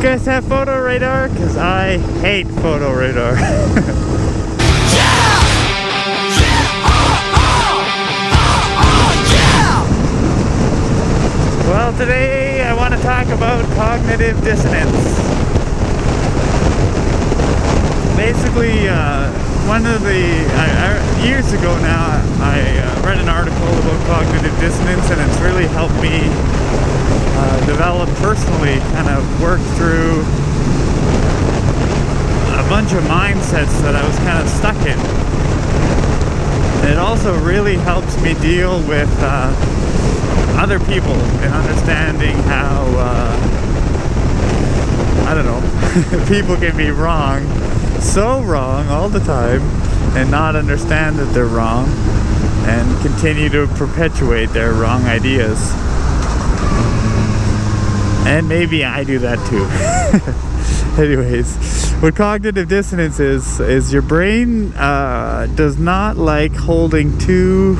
guys have photo radar? Because I hate photo radar. Well, today I want to talk about cognitive dissonance. Basically, years ago now, I read an article about cognitive dissonance, and it's really helped me develop personally, kind of work through a bunch of mindsets that I was kind of stuck in. And it also really helps me deal with other people and understanding how, I don't know, people can be wrong, so wrong all the time, and not understand that they're wrong, and continue to perpetuate their wrong ideas. And maybe I do that too. Anyways, what cognitive dissonance is your brain does not like holding two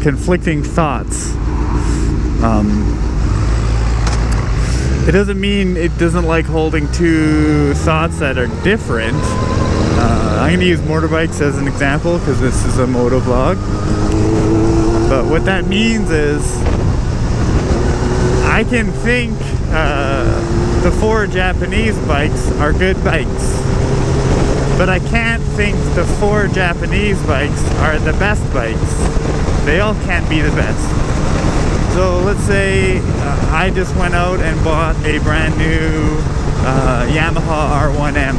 conflicting thoughts. It doesn't mean it doesn't like holding two thoughts that are different. I'm going to use motorbikes as an example because this is a motovlog. But what that means is I can think the 4 Japanese bikes are good bikes, but I can't think the 4 Japanese bikes are the best bikes. They all can't be the best. So let's say I just went out and bought a brand new Yamaha R1M.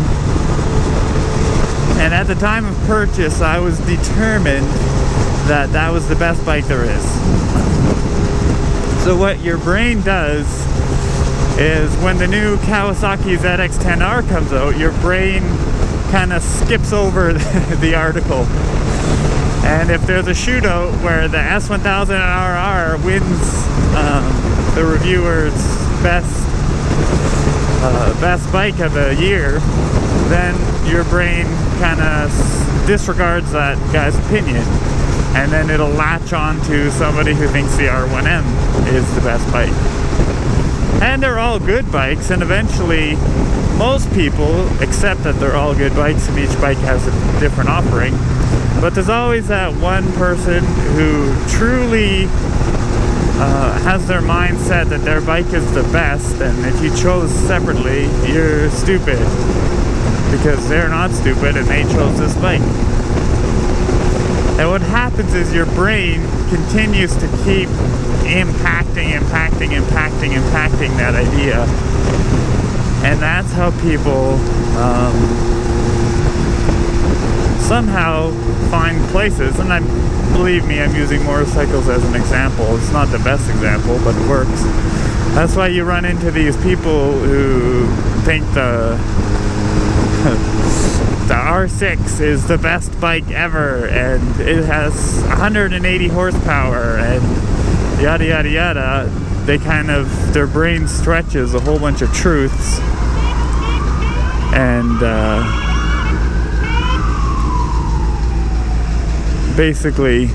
And at the time of purchase, I was determined that that was the best bike there is. So what your brain does is when the new Kawasaki ZX-10R comes out, your brain kind of skips over the article. And if there's a shootout where the S1000RR wins the reviewer's best bike of the year, then your brain kind of disregards that guy's opinion, and then it'll latch on to somebody who thinks the R1M is the best bike. And they're all good bikes, and eventually most people accept that they're all good bikes and each bike has a different offering. But there's always that one person who truly has their mindset that their bike is the best, and if you chose separately, you're stupid. Because they're not stupid and they chose this bike. And what happens is your brain continues to keep impacting that idea. And that's how people somehow find places, and believe me, I'm using motorcycles as an example. It's not the best example, but it works. That's why you run into these people who think the R6 is the best bike ever, and it has 180 horsepower, and yada yada yada. They their brain stretches a whole bunch of truths, and basically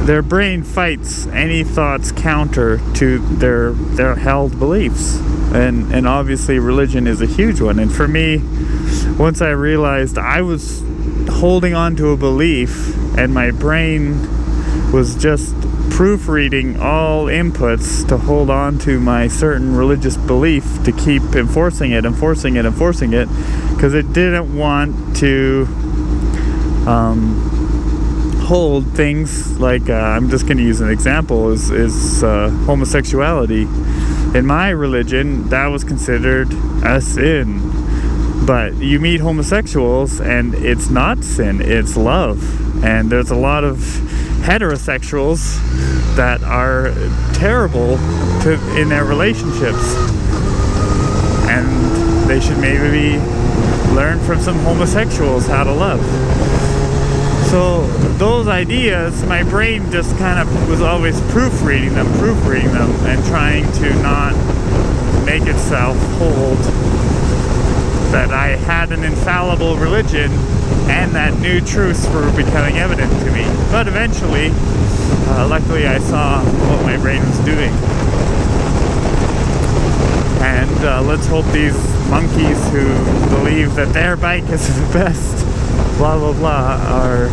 their brain fights any thoughts counter to their held beliefs, and obviously religion is a huge one. And for me, once I realized I was holding on to a belief and my brain was just proofreading all inputs to hold on to my certain religious belief, to keep enforcing it because it didn't want to hold things like I'm just going to use an example is homosexuality. In my religion, that was considered a sin, but you meet homosexuals and it's not sin, it's love. And there's a lot of heterosexuals that are terrible in their relationships, and they should maybe learn from some homosexuals how to love. So those ideas, my brain just kind of was always proofreading them, and trying to not make itself hold that I had had an infallible religion and that new truths were becoming evident to me. But eventually, luckily I saw what my brain was doing. And let's hope these monkeys who believe that their bike is the best, blah blah blah, are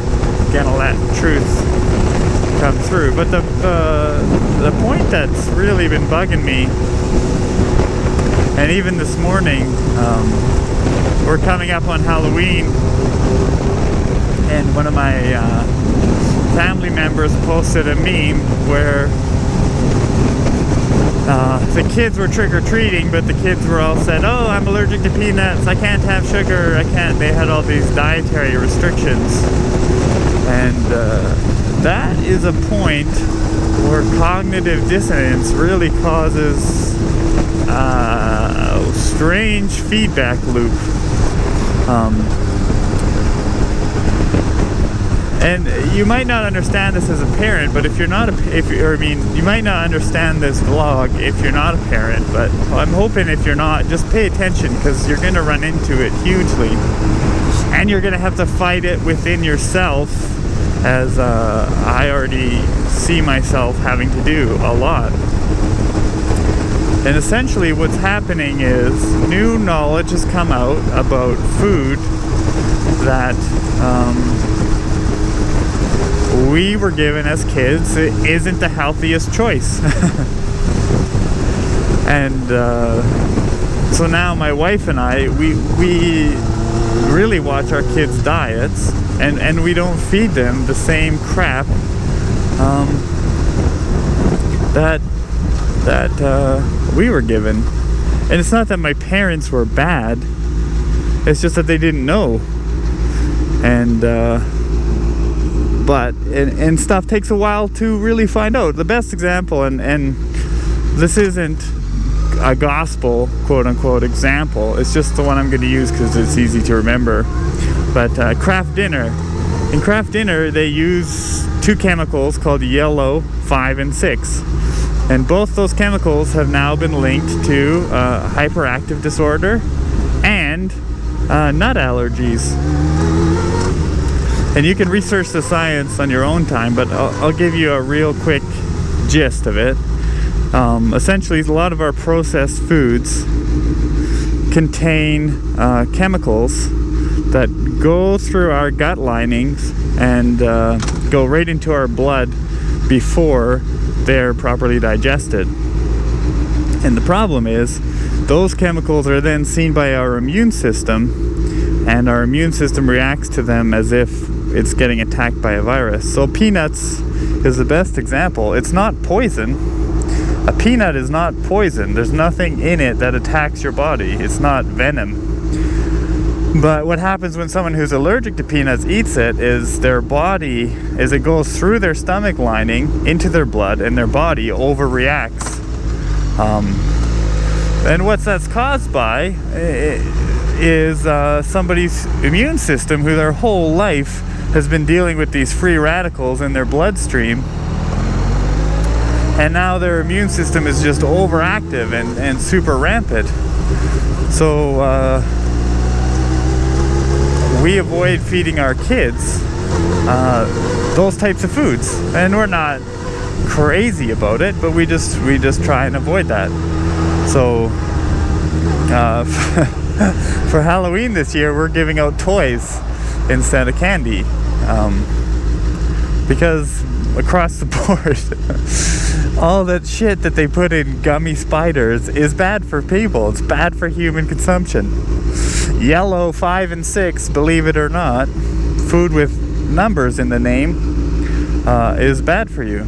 gonna let truth come through. But the point that's really been bugging me, and even this morning, we're coming up on Halloween, and one of my family members posted a meme where the kids were trick-or-treating, but the kids were all said, oh, I'm allergic to peanuts, I can't have sugar, I can't. They had all these dietary restrictions. And that is a point where cognitive dissonance really causes a strange feedback loop. And you might not understand this as a parent, but if you're not you might not understand this vlog if you're not a parent, but I'm hoping if you're not, just pay attention, because you're going to run into it hugely. And you're going to have to fight it within yourself, as I already see myself having to do a lot. And essentially what's happening is new knowledge has come out about food that we were given as kids. It isn't the healthiest choice. And so now my wife and I, we really watch our kids' diets, and we don't feed them the same crap that we were given. And it's not that my parents were bad, it's just that they didn't know. And and stuff takes a while to really find out. The best example, and this isn't a gospel quote-unquote example, it's just the one I'm going to use because it's easy to remember. But Kraft Dinner. In Kraft Dinner, they use two chemicals called yellow, 5, and 6. And both those chemicals have now been linked to hyperactive disorder and nut allergies. And you can research the science on your own time, but I'll give you a real quick gist of it. Essentially, a lot of our processed foods contain chemicals that go through our gut linings and go right into our blood before they're properly digested. And the problem is, those chemicals are then seen by our immune system, and our immune system reacts to them as if it's getting attacked by a virus. So peanuts is the best example. It's not poison. A peanut is not poison. There's nothing in it that attacks your body. It's not venom. But what happens when someone who's allergic to peanuts eats it is their body, as it goes through their stomach lining into their blood, and their body overreacts. And what that's caused by is somebody's immune system who their whole life has been dealing with these free radicals in their bloodstream, and now their immune system is just overactive and super rampant. So we avoid feeding our kids those types of foods, and we're not crazy about it, but we just try and avoid that. So for Halloween this year, we're giving out toys instead of candy, because across the board all that shit that they put in gummy spiders is bad for people. It's bad for human consumption. Yellow, 5, and 6, believe it or not, food with numbers in the name, is bad for you.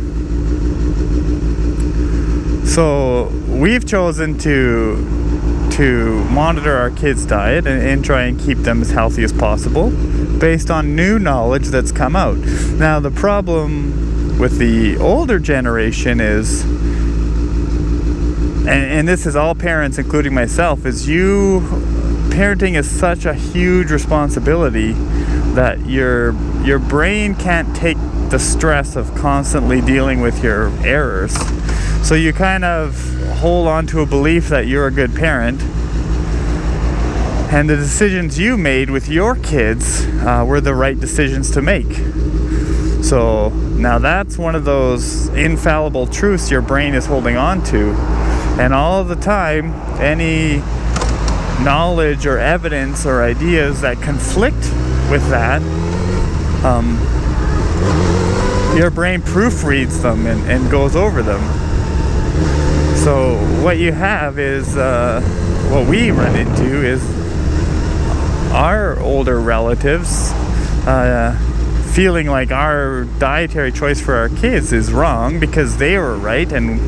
So we've chosen to monitor our kids' diet and try and keep them as healthy as possible based on new knowledge that's come out. Now, the problem with the older generation is, and this is all parents, including myself, is parenting is such a huge responsibility that your brain can't take the stress of constantly dealing with your errors. So you kind of hold on to a belief that you're a good parent, And the decisions you made with your kids were the right decisions to make. So now that's one of those infallible truths your brain is holding on to. And all the time, any knowledge or evidence or ideas that conflict with that, your brain proofreads them and goes over them. So what you have is, what we run into is our older relatives feeling like our dietary choice for our kids is wrong because they were right and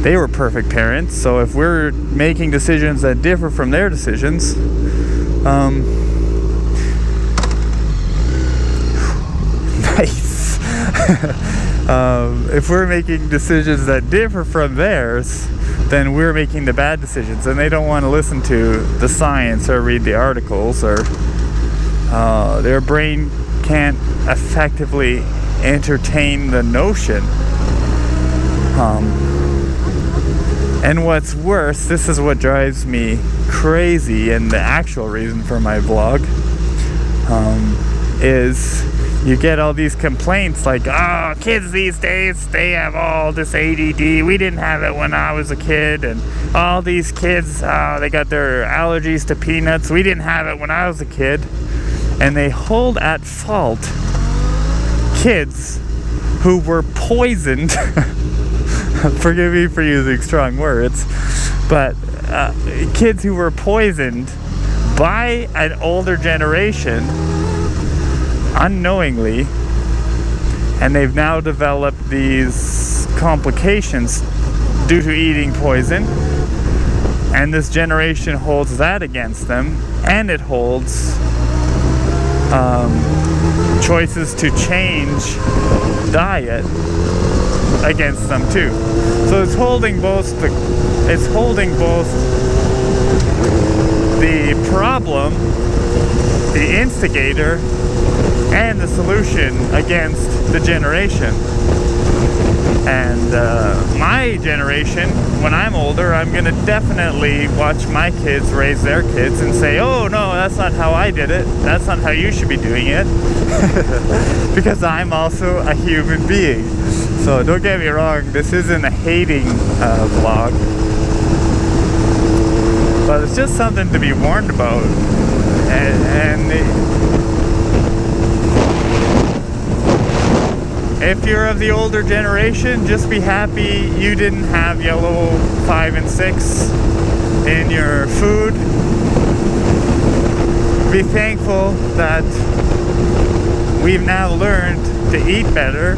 they were perfect parents. So if we're making decisions that differ from their decisions, nice. If we're making decisions that differ from theirs, then we're making the bad decisions, and they don't want to listen to the science or read the articles, or their brain can't effectively entertain the notion. And what's worse, this is what drives me crazy, and the actual reason for my vlog, is you get all these complaints like, oh, kids these days, they have all this ADD. We didn't have it when I was a kid. And all these kids, they got their allergies to peanuts. We didn't have it when I was a kid. And they hold at fault kids who were poisoned. Forgive me for using strong words. But kids who were poisoned by an older generation unknowingly, and they've now developed these complications due to eating poison, and this generation holds that against them, and it holds choices to change diet against them too. So it's holding both the problem, the instigator, and the solution against the generation. And my generation, when I'm older, I'm gonna definitely watch my kids raise their kids and say, oh no, that's not how I did it, that's not how you should be doing it. Because I'm also a human being. So don't get me wrong, this isn't a hating vlog, but it's just something to be warned about. And if you're of the older generation, just be happy you didn't have yellow 5 and 6 in your food. Be thankful that we've now learned to eat better,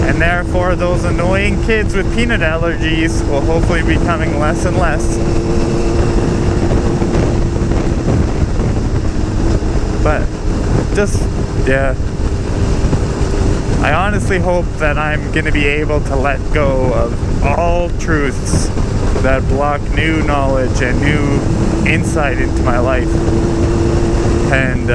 and therefore those annoying kids with peanut allergies will hopefully be coming less and less. But just, yeah, I honestly hope that I'm going to be able to let go of all truths that block new knowledge and new insight into my life, and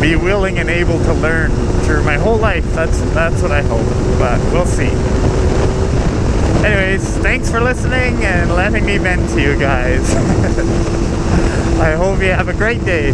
be willing and able to learn through my whole life. That's what I hope, but we'll see. Anyways, thanks for listening and letting me vent to you guys. I hope you have a great day.